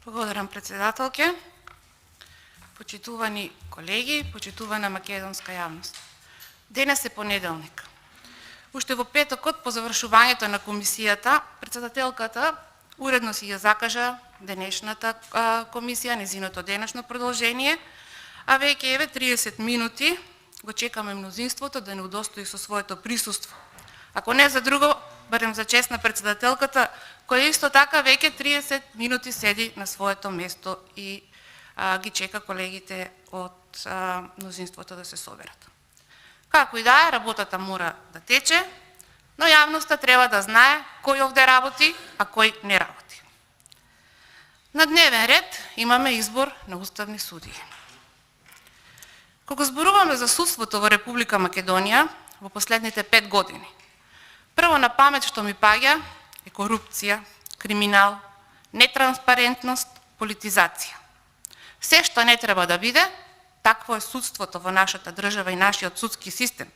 Благодарам, председателке. Почитувани колеги, почитувана македонска јавност. Денес е понеделник. Уште во петокот, по завршувањето на комисијата, председателката уредно си ја закажа денешната комисија, незиното денешно продолжение, а веќе еве 30 минути го чекаме мнозинството да не удостои со своето присуство. Ако не за друго, барем за чест на председателката, која исто така веќе 30 минути седи на своето место и ги чека колегите од мнозинството да се соберат. Како и да е, работата мора да тече, но јавноста треба да знае кој овде работи, а кој не работи. На дневен ред имаме избор на уставни судии. Кога зборуваме за судството во Република Македонија во последните 5 години, прво на памет што ми паѓа е корупција, криминал, нетранспарентност, политизација. Се што не треба да биде, такво е судството во нашата држава и нашиот судски систем,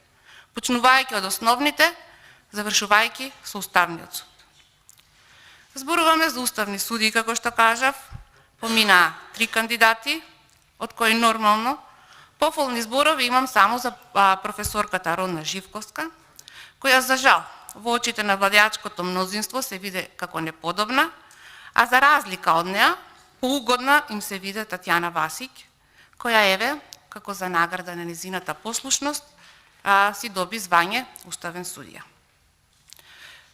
почнувајќи од основните, завршувајќи со Уставниот суд. Зборуваме за уставни судии, како што кажав, поминаа 3 кандидати, од кои нормално пофолни зборови имам само за професорката Родна Живковска, која за жал во очите на владеачкото мнозинство се виде како неподобна, а за разлика од неа, поугодна им се виде Татјана Васиќ, која еве, како за награда на незината послушност, си доби звање уставен судија.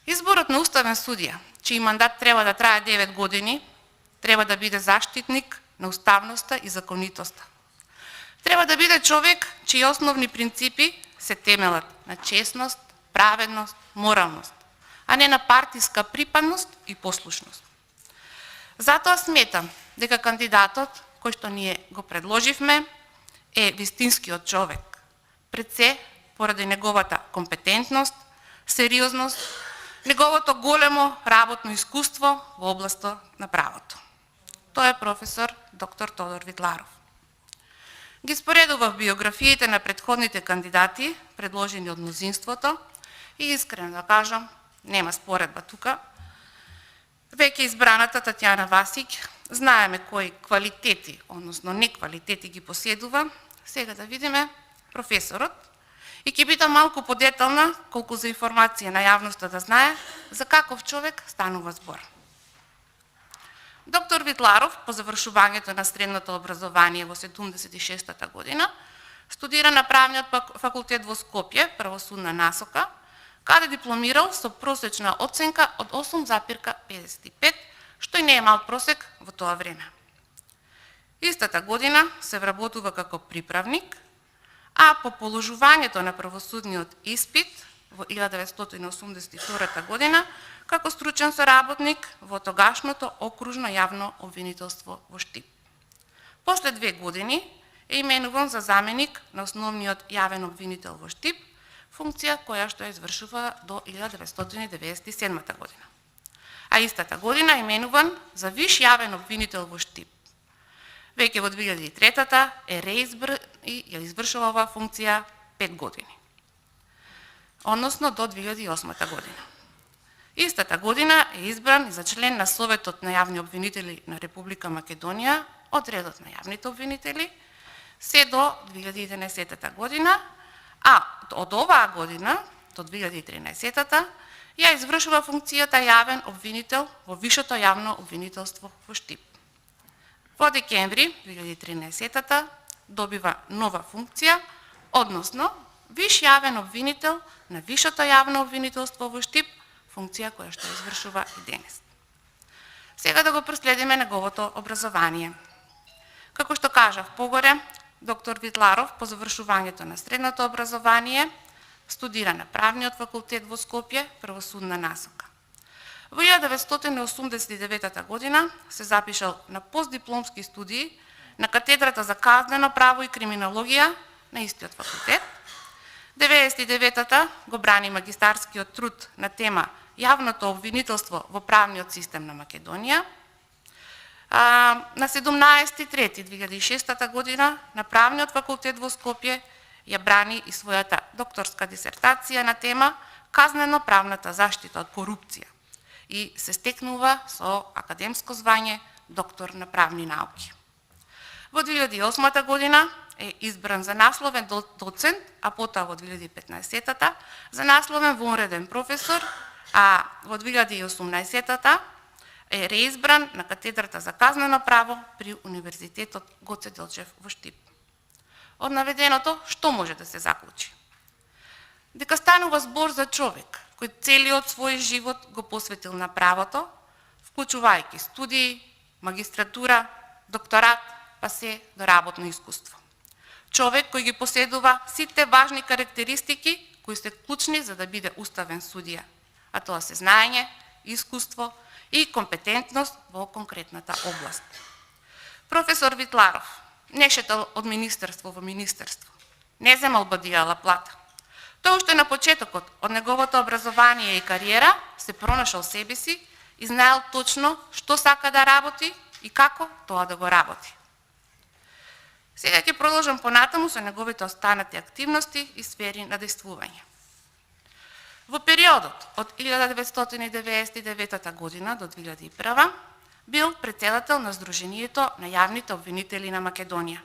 Изборот на уставен судија, чиј мандат треба да трае 9 години, треба да биде заштитник на уставноста и законитоста. Треба да биде човек чии основни принципи се темелат на честност, праведност, моралност, а не на партиска припадност и послушност. Затоа сметам дека кандидатот кој што ние го предложивме е вистинскиот човек, пред се поради неговата компетентност, сериозност, неговото големо работно искуство во областа на правото. Тој е професор доктор Тодор Витларов. Ги споредував биографиите на претходните кандидати, предложени од мнозинството, и искрено да кажам, нема споредба тука. Веќе избраната Татјана Васиќ, знаеме кои квалитети, односно неквалитети ги поседува. Сега да видиме професорот и ќе бидам малку подетална, колку за информација на јавноста да знае за каков човек станува збор. Доктор Витларов, по завршувањето на средното образование во 76-та година, студира на правниот факултет во Скопје, правосудна насока, каде дипломирал со просечна оценка од 8,55, што и не е мал просек во тоа време. Истата година се вработува како приправник, а по положувањето на правосудниот испит во 1982 година како стручен соработник во тогашното окружно јавно обвинителство во Штип. После 2 години е именуван за заменик на основниот јавен обвинител во Штип, функција која што ја извршува до 1997 година. А истата година е именуван за виш јавен обвинител во Штип. Веќе во 2003-та е реизбор и ја извршува оваа функција 5 години. Односно до 2008 година. Истата година е избран и за член на Советот на јавни обвинители на Република Македонија од редот на јавните обвинители се до 2011 година, а од оваа година до 2013 ја извршува функцијата јавен обвинител во Вишето јавно обвинителство во Штип. Во декември 2013 добива нова функција, односно виш јавен обвинител на Вишето јавно обвинителство во Штип, функција која што извршува и денес. Сега да го проследиме неговото образование. Како што кажав погоре, доктор Витларов по завршувањето на средното образование студира на правниот факултет во Скопје, правосудна насока. Во 1989 година се запишал на постдипломски студии на катедрата за казнено право и криминологија на истиот факултет. 1999 го брани магистарскиот труд на тема Јавното обвинителство во правниот систем на Македонија. На 17.3.2006 година на правниот факултет во Скопје ја брани и својата докторска дисертација на тема Казнено-правната заштита од корупција и се стекнува со академско звање доктор на правни науки. Во 2008 година е избран за насловен доцент, а потоа во 2015 за насловен вонреден професор, а во 2018 е реизбран на катедрата за казнено право при Универзитетот Гоце Делчев во Штип. Од наведеното, што може да се заклучи? Дека станува збор за човек кој целиот свој живот го посветил на правото, вклучувајќи студии, магистратура, докторат, па се до работно искуство. Човек кој ги поседува сите важни карактеристики кои се клучни за да биде уставен судија, а тоа се знаење, искуство и компетентност во конкретната област. Професор Витларов не шетал од министерство во министерство, не земал бадијала плата. Тој уште на почетокот од неговото образование и кариера се пронашал себе си и знаел точно што сака да работи и како тоа да го работи. Сега ќе продолжам понатаму со неговите останати активности и сфери на действување. Во периодот од 1999 година до 2001 бил председател на Сдруженијето на јавните обвинители на Македонија.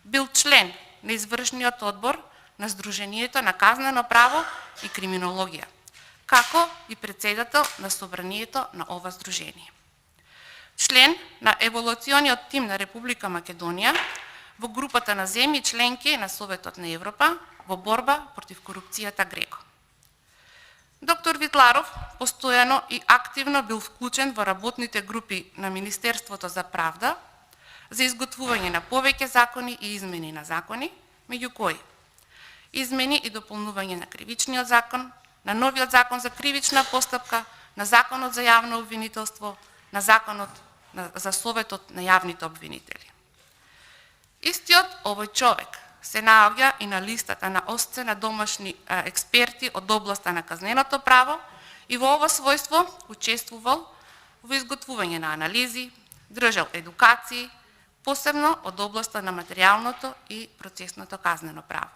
Бил член на извршниот одбор на Сдруженијето на казнено право и криминологија, како и председател на собранието на ова сдружение. Член на еволуциониот тим на Република Македонија во групата на земји членки на Советот на Европа во борба против корупцијата ГРЕКО. Доктор Витларов постојано и активно бил вклучен во работните групи на Министерството за правда за изготвување на повеќе закони и измени на закони, меѓу кои измени и дополнување на кривичниот закон, на новиот закон за кривична постапка, на законот за јавно обвинителство, на законот за Советот на јавните обвинители. Истиот овој човек се наоѓа и на листата на ОСЦЕ на домашни експерти од областа на казненото право и во ова својство учествувал во изготвување на анализи, држал едукации, посебно од областа на материјалното и процесното казнено право.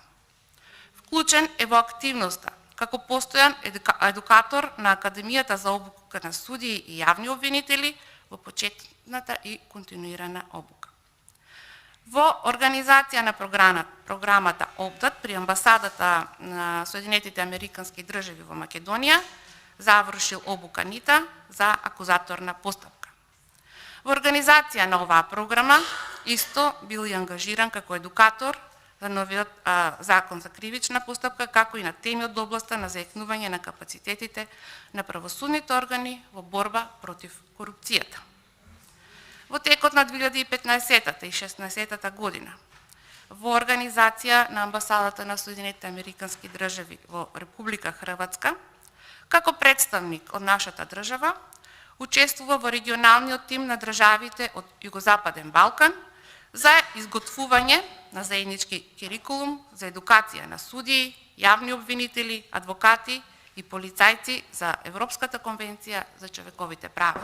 Вклучен е во активноста како постојан едукатор на Академијата за обука на судии и јавни обвинители во почетната и континуирана обука. Во организација на програмата ОБДАТ при амбасадата на Соединетите Американски држави во Македонија завршил обука НИТА за акузаторна постапка. Во организација на оваа програма исто бил и ангажиран како едукатор за новиот закон за кривична постапка, како и на теми од областа на заекнување на капацитетите на правосудните органи во борба против корупцијата. Во текот на 2015 и 2016 година, во организација на амбасадата на Соединетите Американски држави во Република Хрватска, како представник од нашата држава, учествува во регионалниот тим на државите од Југозападен Балкан за изготвување на заеднички курикулум за едукација на судии, јавни обвинители, адвокати и полицајци за Европската конвенција за човековите права.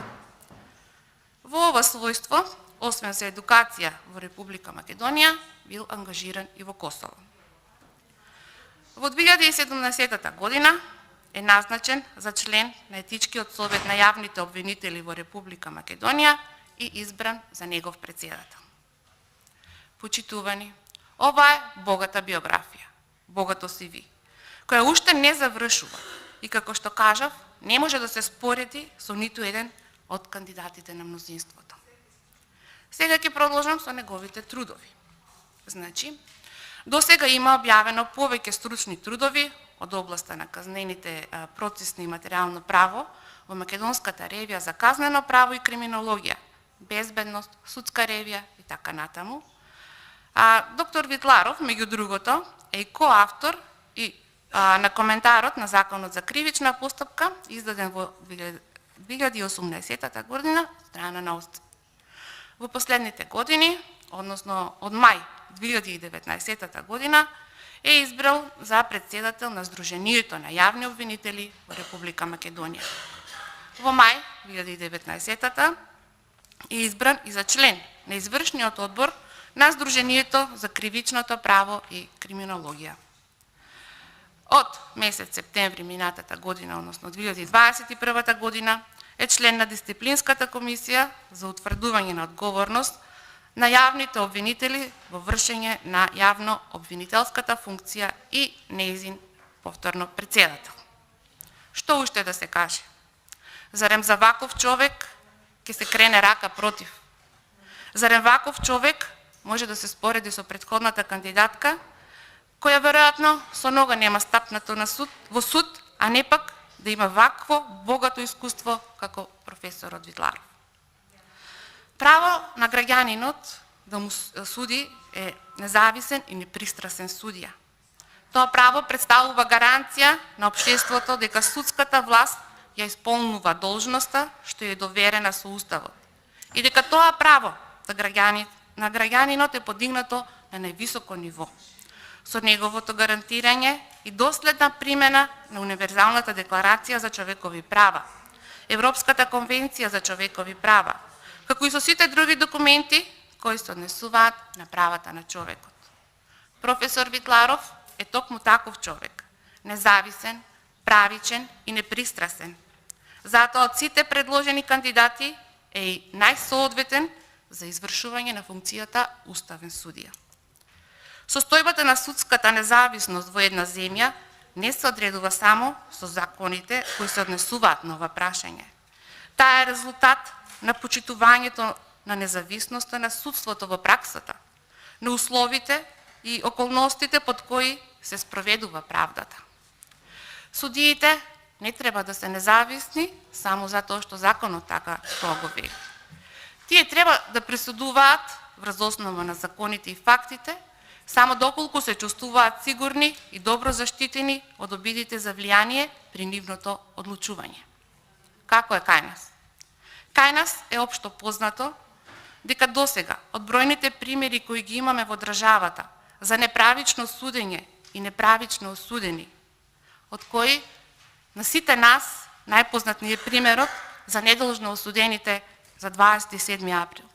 Во ова својство, освен за едукација во Република Македонија, бил ангажиран и во Косово. Во 2017 година е назначен за член на Етичкиот совет на јавните обвинители во Република Македонија и избран за негов председател. Почитувани, ова е богата биографија, богато CV, која уште не завршува и како што кажав, не може да се спореди со ниту еден од кандидатите на мнозинството. Сега ќе продолжам со неговите трудови. Значи, досега има објавено повеќе стручни трудови од областа на казнените процесни и материјално право во Македонската ревија за казнено право и криминологија, безбедност, судска ревија и така натаму. Доктор Витларов, меѓу другото, е и коавтор и на коментарот на Законот за кривична постапка, издаден во 2018 година страна на ОСЦЕ. Во последните години, односно од мај 2019 година, е избрал за председател на Сдруженијето на јавни обвинители во Република Македонија. Во мај 2019 е избран и за член на извршниот одбор на Сдруженијето за кривичното право и криминологија. Од месец септември минатата година, односно 2021 година, е член на дисциплинската комисија за утврдување на одговорност на јавните обвинители во вршење на јавно обвинителската функција и нејзин повторно председател. Што уште да се каже? Зарем за ваков човек ќе се крене рака против? Зарем ваков човек може да се спореди со претходната кандидатка, која веројатно со нога нема стапнато во суд, а не пак да има вакво богато искуство како професорот Витларов. Право на граѓанинот да му суди е независен и непристрасен судија. Тоа право представува гаранција на општеството дека судската власт ја исполнува должноста што е доверена со Уставот и дека тоа право на граѓанинот е подигнато на највисоко ниво со неговото гарантирање и доследна примена на Универзалната декларација за човекови права, Европската конвенција за човекови права, како и со сите други документи кои се однесуваат на правата на човекот. Професор Витларов е токму таков човек, независен, правичен и непристрасен. Затоа од сите предложени кандидати е и најсоодветен за извршување на функцијата уставен судија. Состојбата на судската независност во една земја не се одредува само со законите кои се однесуваат на ова прашање. Таа е резултат на почитувањето на независноста на судството во праксата, на условите и околностите под кои се спроведува правдата. Судиите не треба да се независни само затоа што законот така тоа го вели. Тие треба да пресудуваат врз основа на законите и фактите, само доколку се чувствуваат сигурни и добро заштитени од обидите за влијание при нивното одлучување. Како е кај нас? Кај нас е општо познато дека досега од бројните примери кои ги имаме во државата за неправично судење и неправично осудени, од кои на сите нас најпознат ни е примерот за недолжно осудените за 27 април.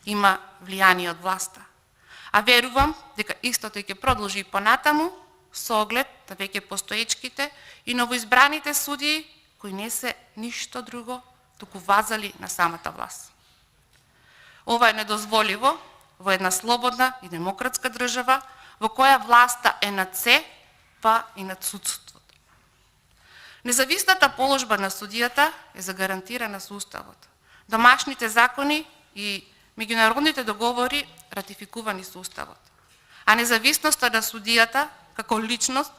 Има влијание од власта. А верувам дека истото ќе продолжи и понатаму со оглед на веќе постоечките и новоизбраните судии кои не се ништо друго, туку вазали на самата власт. Ова е недозволиво во една слободна и демократска држава во која власта е над се, па и над судството. Независната положба на судијата е загарантирана со Уставот, домашните закони и меѓународните договори ратификувани со Уставот. А независноста на судијата како личност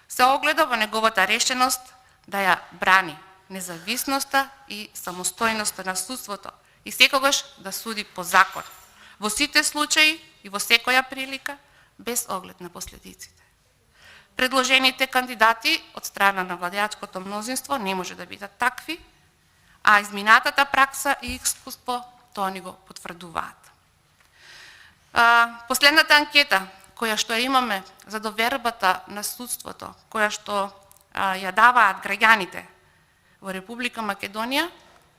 се огледа во неговата решеност да ја брани независноста и самостојноста на судството и секогаш да суди по закон, во сите случаи и во секоја прилика, без оглед на последиците. Предложените кандидати од страна на владеачкото мнозинство не може да бидат такви, а изминатата пракса и искуство тоа ни го потврдуваат. Последната анкета која што имаме за довербата на судството, која што ја даваат граѓаните во Република Македонија,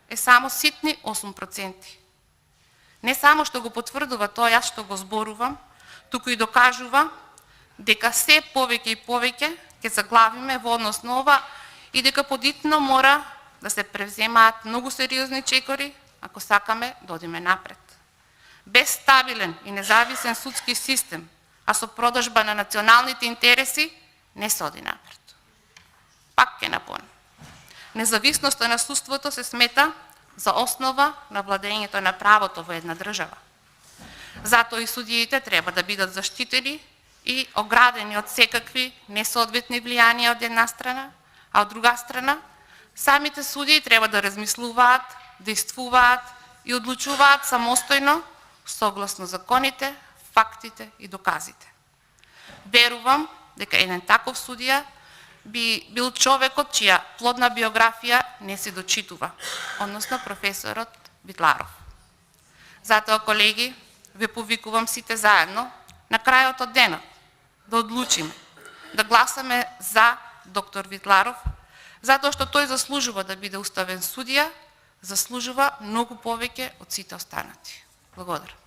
е само ситни 8%. Не само што го потврдува тоа јас што го зборувам, туку и докажува дека се повеќе и повеќе ќе заглавиме во однос на ова и дека подитно мора да се превземаат многу сериозни чекори ако сакаме да одиме напред. Без стабилен и независен судски систем, а со продажба на националните интереси, не се оди напред. Пак ќе напомнам. Независноста на судството се смета за основа на владењето на правото во една држава. Затоа и судиите треба да бидат заштитени и оградени од секакви несоодветни влијанија од една страна, а од друга страна, самите судии треба да размислуваат, действуваат и одлучуваат самостојно, согласно законите, фактите и доказите. Верувам дека еден таков судија би бил човекот чија плодна биографија не се дочитува, односно професорот Витларов. Затоа, колеги, ве повикувам сите заедно на крајот од денот да одлучиме, да гласаме за доктор Витларов, затоа што тој заслужува да биде уставен судија, заслужува многу повеќе од сите останати. Благодарам.